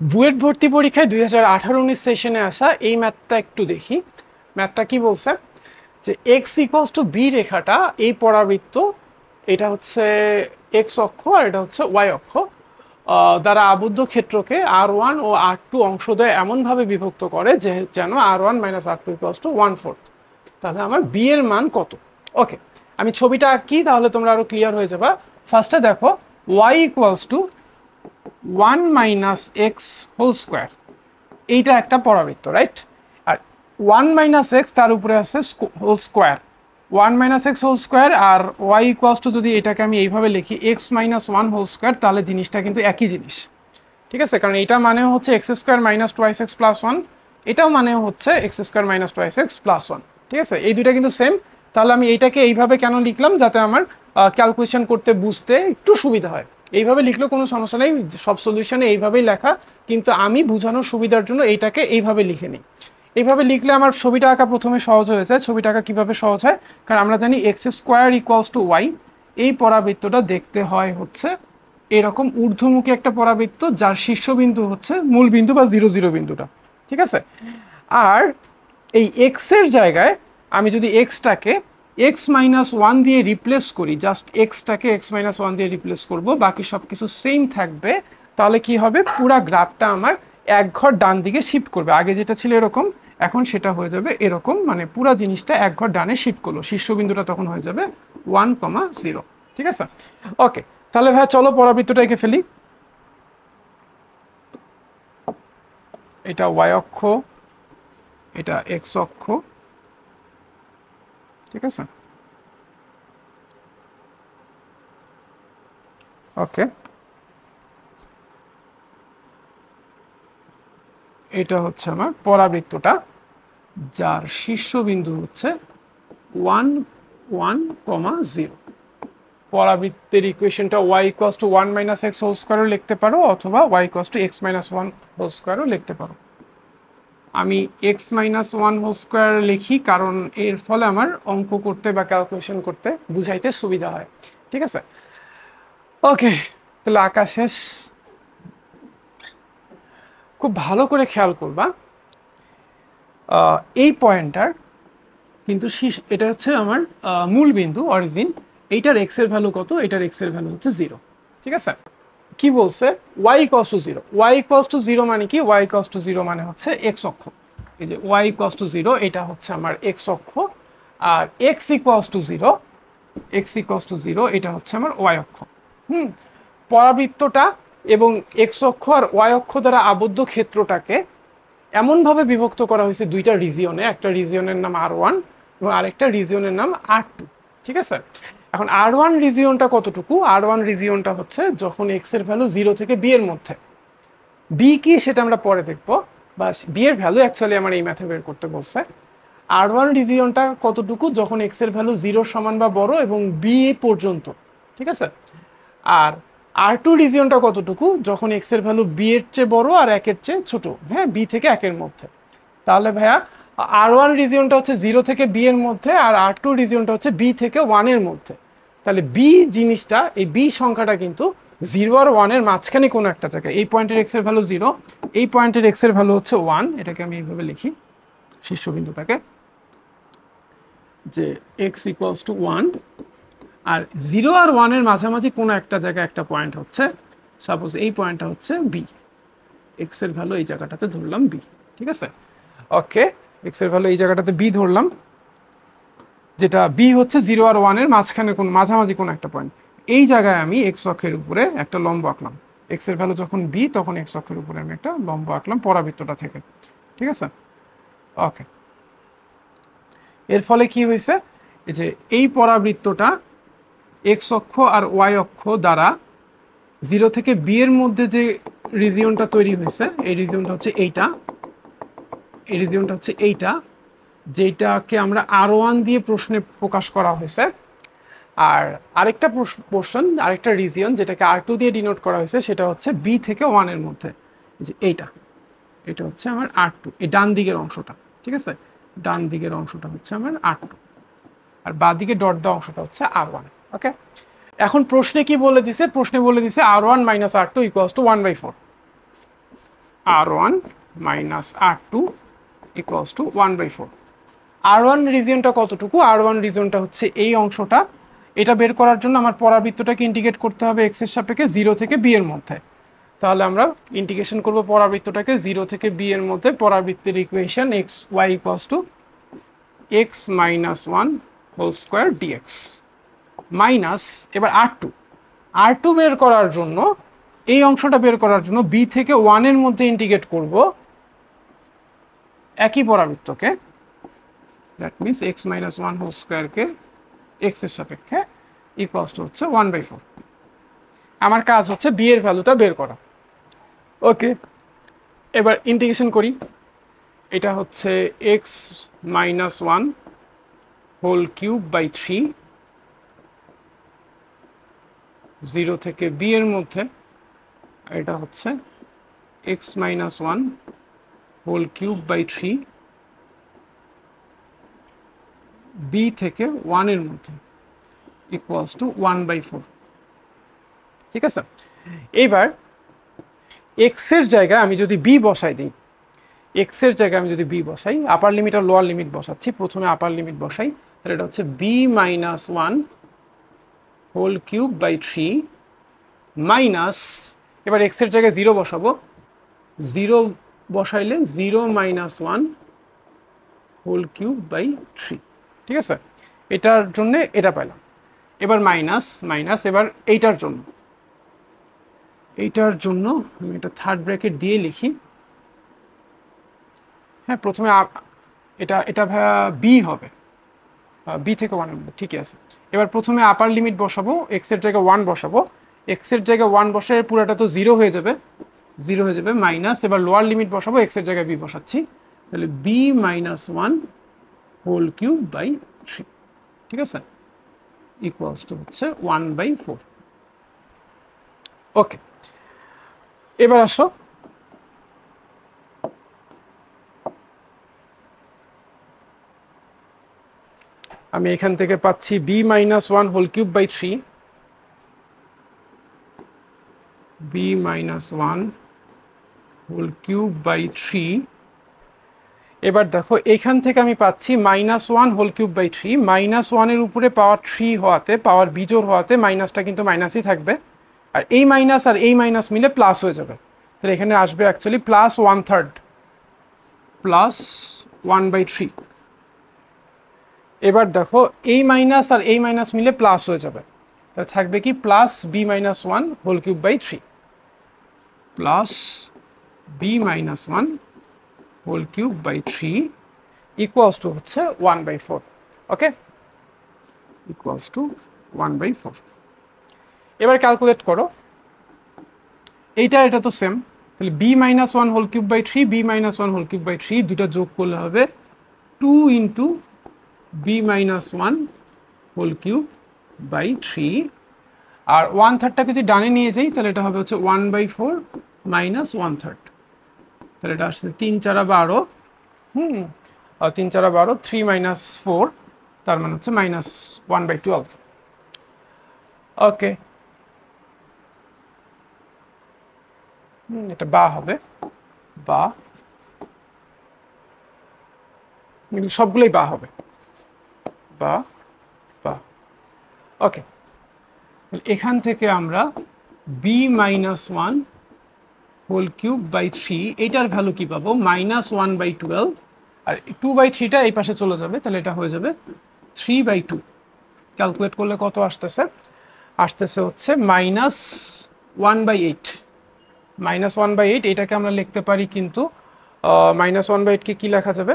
বুয়েট ভর্তি পরীক্ষায় 2018-19 সেশনে আসা এই ম্যাথটা একটু দেখি। ম্যাথটা কি বলছে যে এক্স ইকুয়ালস টু বি রেখাটা এই পরাবৃত্ত, এটা হচ্ছে এক্স অক্ষ আর এটা হচ্ছে ওয়াই অক্ষ দ্বারা আবদ্ধ ক্ষেত্রকে R1 ও R2 অংশদ্বয় এমনভাবে বিভক্ত করে যে যেন R1 minus R2 equals to 1/4। তাহলে আমার বি এর মান কত? ওকে, আমি ছবিটা আঁকি তাহলে তোমরা আরো ক্লিয়ার হয়ে যাবা। ফার্স্টে দেখো y equals to 1 minus x whole square, এইটা একটা পরাবৃত্ত, রাইট? আর 1 মাইনাস এক্স তার উপরে আছে whole square, 1 minus x whole square, আর ওয়াই ইকুয়ালস টু যদি এটাকে আমি এইভাবে লিখি x minus one whole square, তাহলে জিনিসটা কিন্তু একই জিনিস, ঠিক আছে? কারণ এটা মানে হচ্ছে x square minus twice x plus one, এটাও মানে হচ্ছে x square minus twice x plus one, ঠিক আছে? এই দুইটা কিন্তু সেম। তাহলে আমি এইটাকে এইভাবে কেন লিখলাম? যাতে আমার ক্যালকুলেশন করতে বুঝতে একটু সুবিধা হয়। এইভাবে লিখলেও কোনো সমস্যা নেই, সব সলিউশনে এইভাবেই লেখা, কিন্তু আমি বোঝানোর সুবিধার জন্য এইটাকে এইভাবে লিখে নিই। এইভাবে লিখলে আমার ছবিটা আঁকা প্রথমে সহজ হয়ে যায়। ছবিটা আঁকা কীভাবে সহজ হয়? কারণ আমরা জানি x square equals to y, এই পরাবৃত্তটা দেখতে হয় হচ্ছে এরকম ঊর্ধ্বমুখী একটা পরাবৃত্ত যার শীর্ষবিন্দু হচ্ছে মূল বিন্দু বা 0 0 বিন্দুটা, ঠিক আছে? আর এই এক্স এর জায়গায় আমি যদি এক্সটাকে এক্স মাইনাস ওয়ান দিয়ে রিপ্লেস করি, জাস্ট এক্সটাকে এক্স মাইনাস ওয়ান দিয়ে রিপ্লেস করবো, বাকি সব কিছু সেম থাকবে, তাহলে কি হবে? পুরা গ্রাফটা আমার এক ঘর ডান দিকে শিফট করবে। আগে যেটা ছিল এরকম, এখন সেটা হয়ে যাবে এরকম, মানে পুরা জিনিসটা এক ঘর ডানে শিফট করলো। শীর্ষবিন্দুটা তখন হয়ে যাবে 1,0, ঠিক আছে? ওকে, তাহলে ভাই চলো পরাবৃত্তটা এঁকে ফেলি। এটা ওয়াই অক্ষ, এটা এক্স অক্ষ, ঠিক আছে? ওকে, এটা হচ্ছে আমার পরাবৃত্তটা যার শীর্ষবিন্দু হচ্ছে 1,1,0। পরাবৃত্তের ইকুয়েশনটা y equals to 1 minus x whole স্কোয়ারও লিখতে পারো, অথবা y equals to x minus one whole স্কোয়ারও লিখতে পারো। আমি x minus one whole square লিখি কারণ এর ফলে আমার অঙ্ক করতে বা ক্যালকুলেশন করতে বুঝাইতে সুবিধা হয়, ঠিক আছে? ওকে, তাহলে আঁকা শেষ। খুব ভালো করে খেয়াল করবা, এই পয়েন্টটার কিন্তু এটা হচ্ছে আমার মূল বিন্দু অরিজিন, এইটার এক্স এর ভ্যালু কত? এটার এক্স এর ভ্যালু হচ্ছে 0, ঠিক আছে? কি বলছে? y equals two 0। y equals two 0 মানে কি? y ইকুয়ালস টু 0 মানে হচ্ছে এক্স অক্ষ। এই যে y ইকুয়ালস টু 0, এটা হচ্ছে আমার এক্স অক্ষ, আর x equals to 0, x equals to 0 এটা হচ্ছে আমার y অক্ষ। পরাবৃত্তটা এবং এক্স অক্ষ আর y অক্ষ দ্বারা আবদ্ধ ক্ষেত্রটাকে এমনভাবে বিভক্ত করা হয়েছে দুইটা রিজিয়নে, একটা রিজিয়নের নাম R1 এবং আরেকটা রিজিয়নের নাম R2, ঠিক আছে? এখন R1 রিজিয়নটা কতটুকু? R1 রিজিয়নটা হচ্ছে যখন এক্স এর ভ্যালু 0 থেকে b এর মধ্যে। বি কি সেটা আমরা পরে দেখবো, বা বি এর ভ্যালু অ্যাকচুয়ালি আমার এই ম্যাথে বের করতে বলছে। R1 রিজিয়নটা কতটুকু? যখন এক্স এর ভ্যালু 0 সমান বা বড় এবং বি পর্যন্ত, ঠিক আছে? আর R2 রিজিয়নটা কতটুকু? যখন এক্স এর ভ্যালু বি এর চেয়ে বড় আর একের চেয়ে ছোট, হ্যাঁ, বি থেকে একের মধ্যে। তাহলে ভাইয়া R1 রিজিয়নটা হচ্ছে 0 থেকে বি এর মধ্যে, আর R2 রিজিয়নটা হচ্ছে বি থেকে 1 এর মধ্যে। তাহলে বি জিনিসটা, এই বি সংখ্যাটা কিন্তু 0 আর 1 এর মাঝখানে কোনো একটা জায়গায়। এই পয়েন্টের এক্স এর ভ্যালু 0, এই পয়েন্টের এক্স এর ভ্যালু হচ্ছে 1, এটাকে আমি এইভাবে লিখি শীর্ষবিন্দুটাকে, যে এক্স ইকুয়ালস টু 1, আর 0 আর 1 এর মাঝামাঝি কোনো একটা জায়গায় একটা পয়েন্ট হচ্ছে, সাপোজ এই পয়েন্টটা হচ্ছে বি, এক্স এর ভ্যালু এই জায়গাটাতে ধরলাম বি, ঠিক আছে? ওকে, এক্স এর ভ্যালু এই জায়গাটাতে বি ধরলাম, যেটা বি হচ্ছে 0 আর 1 এর মাঝখানে কোন মাঝামাঝি কোনো একটা পয়েন্ট। এই জায়গায় আমি এক্স অক্ষের উপরে একটা লম্ব আঁকলাম। এক্স এর ভ্যালু যখন বি, তখন এক্স অক্ষের উপরে আমি একটা লম্ব আঁকলাম পরাবৃত্তটা থেকে, ঠিক আছে? ওকে, এর ফলে কি হয়েছে? এই যে এই পরাবৃত্তটা এক্স অক্ষ আর ওয়াই অক্ষ দ্বারা 0 থেকে বি এর মধ্যে যে রিজিয়নটা তৈরি হয়েছে, এই রিজিয়নটা হচ্ছে এইটা, এই রিজিয়নটা হচ্ছে এইটা, যেটাকে আমরা R1 দিয়ে প্রশ্নে প্রকাশ করা হয়েছে। আর আরেকটা পোর্শন, আরেকটা রিজিয়ন যেটাকে R2 দিয়ে ডিনোট করা হয়েছে, সেটা হচ্ছে বি থেকে 1 এর মধ্যে, যে এইটা, এটা হচ্ছে আমার R2, এই ডান দিকের অংশটা, ঠিক আছে? ডান দিকের অংশটা হচ্ছে আমার R2, আর বাঁ দিকে ডট দেওয়া অংশটা হচ্ছে R1। ওকে, এখন প্রশ্নে কি বলে দিছে? প্রশ্নে বলে দিছে R1 minus R2 equals to 1/4। R1 minus R2 equals to 1/4। R1 রিজিয়নটা কতটুকু? R1 রিজিয়নটা হচ্ছে এই অংশটা। এটা বের করার জন্য আমার পরাবৃত্তটাকে ইন্টিগ্রেট করতে হবে এক্স এর সাপেক্ষে 0 থেকে b এর মধ্যে। তাহলে আমরা ইন্টিগ্রেশন করব পরাবৃত্তটাকে 0 থেকে b এর মধ্যে। পরাবৃত্তের equation x y equals to x minus 1 whole square dx minus এবার R2 বের করার জন্য, এই অংশটা বের করার জন্য b থেকে 1 এর মধ্যে ইন্টিগ্রেট করব একই পরাবৃত্তকে। That means x minus 1 whole স্কোয়ারকে এক্স এর সাপেক্ষে ইকুয়ালস টু হচ্ছে 1/4। আমার কাজ হচ্ছে b এর ভ্যালুটা বের করা। ওকে, এবার ইন্টিগ্রেশন করি। এটা হচ্ছে x minus 1 whole cube by 3 0 থেকে b এর মধ্যে। এটা হচ্ছে x minus 1 whole cube by 3 b থেকে 1 এর মধ্যে ইকুয়ালস টু 1/4। ঠিক আছে, এইবার এক্স এর জায়গায় আমি যদি b বসাই দিই, এক্স এর জায়গায় আমি যদি b বসাই, আপার লিমিট আর লোয়ার লিমিট বসাচ্ছি। প্রথমে আপার লিমিট বসাই, তাহলে এটা হচ্ছে b minus 1 whole cube by 3 minus, এবার এক্স এর জায়গায় 0 বসাবো, 0 বসাইলে 0 মাইনাস 1 হোল কিউব বাই 3। ঠিক আছে, এটার জন্য এটা পেলাম। এবার মাইনাস মাইনাস, এবার এইটার জন্য আমি এটা থার্ড ব্র্যাকেট দিয়ে লিখি। হ্যাঁ, প্রথমে এটা বি হবে, বি থেকে 1 এর মধ্যে। ঠিক আছে, এবার প্রথমে আপার লিমিট বসাবো, এক্স এর জায়গায় 1 বসাবো। এক্স এর জায়গায় 1 বসালে পুরোটা তো 0 হয়ে যাবে, মাইনাস, এবার লোয়ার লিমিট বসাবো, এক্স এর জায়গায় b বসাচ্ছি, তাহলে b minus 1 whole cube by 3। ঠিক আছে, ইকুয়ালস টু হচ্ছে 1/4। ওকে, এবার আসো আমি এখান থেকে পাচ্ছি b minus 1 whole cube by 3, b minus 1 whole cube by 3। এবার দেখো এখান থেকে আমি পাচ্ছি minus 1 whole cube by 3। Minus 1 এর উপরে পাওয়ার 3 হওয়াতে, পাওয়ার বিজোড় হওয়াতে মাইনাসটা কিন্তু মাইনাসই থাকবে, আর এই মাইনাস আর এই মাইনাস মিলে প্লাস হয়ে যাবে। তাহলে এখানে আসবে অ্যাকচুয়ালি প্লাস 1/3, প্লাস 1/3। এবার দেখো এই মাইনাস আর এই মাইনাস মিলে প্লাস হয়ে যাবে, তাহলে থাকবে কি plus b minus 1 whole cube by 3, plus b minus 1 whole cube by 3 equals to হচ্ছে 1/4। Okay, equals to 1/4। এবার ক্যালকুলেট করো, এটা তো সেম, তাহলে b minus 1 whole cube by 3, b minus 1 whole cube by 3 দুটা যোগ করলে হবে 2 into b minus 1 whole cube by 3, আর 1/3টাকে যদি ডানে নিয়ে যাই তাহলে এটা হবে হচ্ছে 1/4 মাইনাস 1/3। তাহলে এটা আসছে 3 × 4 = 12, 3 × 4 = 12, 3 মাইনাস 4, তার মানে হচ্ছে মাইনাস 1/12। ওকে, এটা বা হবে, বা সবগুলোই বা হবে, বা। ওকে, এখান থেকে আমরা b minus 1 whole cube by 3 এইটার ভ্যালু কি পাবো? মাইনাস 1/12, আর 2/3টা এই পাশে চলে যাবে, তাহলে এটা হয়ে যাবে 3/2। ক্যালকুলেট করলে কত আসতেছে? আসতেছে হচ্ছে মাইনাস 1/8। মাইনাস 1/8 এটাকে আমরা লিখতে পারি, কিন্তু মাইনাস 1/8কে কি লেখা যাবে?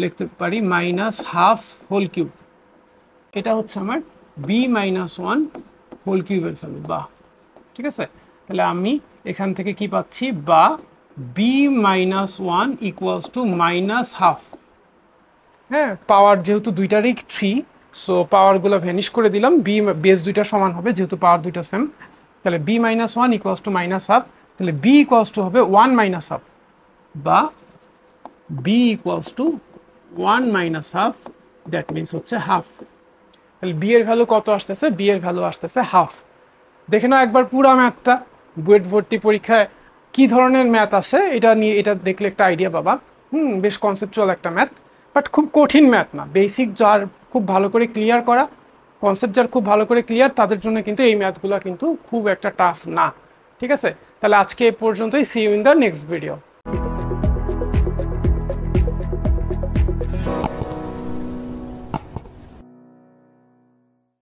লিখতে পারি মাইনাস হাফ হোল কিউব। এটা হচ্ছে আমার b মাইনাস 1 হোল কিউবের ভ্যালু, বা। ঠিক আছে, তাহলে আমি এখান থেকে কি পাচ্ছি? বা b minus 1 equals to minus half. হ্যাঁ, পাওয়ার যেহেতু দুইটারই 3, সো পাওয়ারগুলো ভ্যানিশ করে দিলাম, b বেস দুইটা সমান হবে যেহেতু পাওয়ার দুইটা সেম। তাহলে b minus 1 equals to minus half, তাহলে b ইকুয়ালস টু হবে 1 মাইনাস হাফ, বা b equals to 1 minus half, that means হচ্ছে হাফ। তাহলে b এর ভ্যালু কত আসতেছে? b এর ভ্যালু আসতেছে হাফ। দেখে নাও একবার পুরো ম্যাথটা, বুয়েট ভর্তি পরীক্ষায় কি ধরনের ম্যাথ আছে এটা নিয়ে, এটা দেখলে একটা আইডিয়া পাবা। বেশ কনসেপচুয়াল একটা ম্যাথ, বাট খুব কঠিন ম্যাথ না। বেসিক যার খুব ভালো করে ক্লিয়ার করা, কনসেপ্ট যার খুব ভালো করে ক্লিয়ার, তাদের জন্য কিন্তু এই ম্যাথগুলো কিন্তু খুব একটা টাফ না। ঠিক আছে, তাহলে আজকে এ পর্যন্তই। See you in the next video.